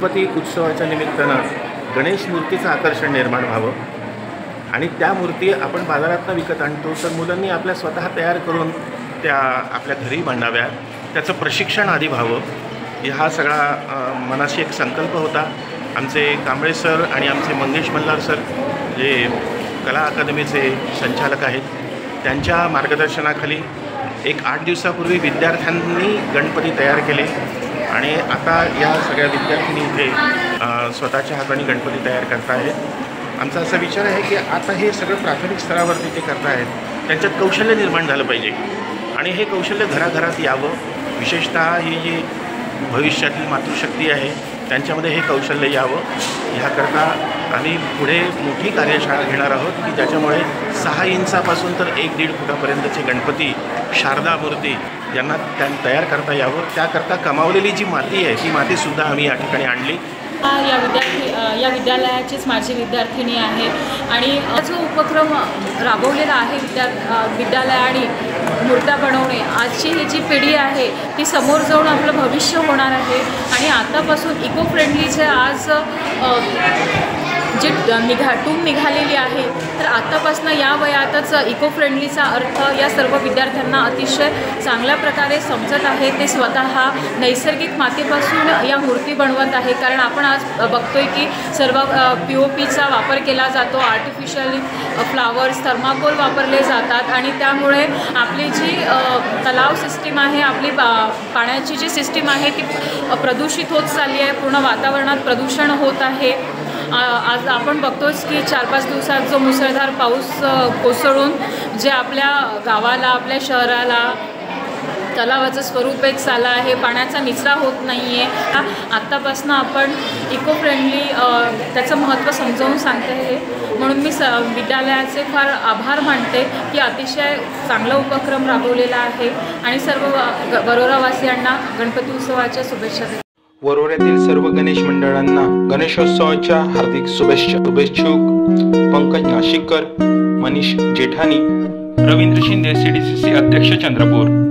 गणपती उत्सवाच्या निमित्तानं गणेश मूर्तीचं आकर्षण निर्माण व्हावं आणि त्या मूर्ती आपण बाजारातनं विकत आणतो, तर मुलांनी आपल्या स्वतः तयार करून त्या आपल्या घरी मांडाव्या, त्याचं प्रशिक्षण आधी व्हावं। हा सगळा मनाशी एक संकल्प होता। आमचे कांबळे सर आणि आमचे मंगेश मल्हार सर जे कला अकादमीचे संचालक आहेत, त्यांच्या मार्गदर्शनाखाली एक 8 दिवसापूर्वी विद्यार्थ्यांनी गणपती तयार केले आणि आता या सगळ्या विद्यार्थ्यांनी इथे स्वतःच्या हाताने गणपती तयार करत आहेत। आमचा असा विचार आहे की आता हे सगळं प्राथमिक स्तरावरती ते करत आहेत, त्यांच्यात कौशल्य निर्माण झालं पाहिजे आणि हे कौशल्य घराघरात यावं। विशेषतः ही जी भविष्यातील मातृशक्ती आहे त्यांच्यामध्ये हे कौशल्य यावं, ह्याकरता आम्ही पुढे मोठी कार्यशाळा घेणार आहोत की ज्याच्यामुळे 6 इंचापासून तर 1-1.5 फुटापर्यंतचे गणपती, शारदा मूर्ती यांना तयार करता यावं। त्याकरता कमावलेली जी माती आहे ती मातीसुद्धा आम्ही या ठिकाणी आणली। या विद्यालयाचीच माझी विद्यार्थिनी आहे आणि जो उपक्रम राबवलेला आहे विद्यालय आणि मूर्त्या बनवणे, आजची ही जी पिढी आहे ती समोर जाऊन आपलं भविष्य होणार आहे आणि आतापासून इको फ्रेंडलीचे आज जी टूम निघालेली आहे, तर आतापासून या वयातच इको फ्रेंडलीचा अर्थ या सर्व विद्यार्थ्यांना अतिशय चांगल्या प्रकारे समजत आहे। ते स्वतः नैसर्गिक मातीपासून या मूर्ती बनवत आहे, कारण आपण आज बघतोय की सर्व POPचा वापर केला जातो, आर्टिफिशियल फ्लावर्स, थर्माकोल वापरले जातात आणि त्यामुळे आपली जी तलाव सिस्टीम आहे, आपली पाण्याची जी सिस्टीम आहे ती प्रदूषित होत चालली आहे, पूर्ण वातावरणात प्रदूषण होत आहे। आज आपण बघतोच की 4-5 दिवसात जो मुसळधार पाऊस कोसळून जे आपल्या गावाला, आपल्या शहराला तलावाचं स्वरूप एक झालं आहे, पाण्याचा निचरा होत नाही आहे। आत्तापासून आपण इको फ्रेंडली त्याचं महत्त्व समजावून सांगते आहे, म्हणून मी विद्यालयाचे फार आभार मानते की अतिशय चांगला उपक्रम राबवलेला आहे आणि सर्व वरोरावासियांना गणपती उत्सवाच्या शुभेच्छा देते। वरोऱ्यातील सर्व गणेश मंडळांना गणेशोत्सवाच्या हार्दिक शुभेच्छा। शुभेच्छुक पंकज नाशिककर, मनीष जेठानी, रवींद्र शिंदे, CDCC अध्यक्ष चंद्रपूर।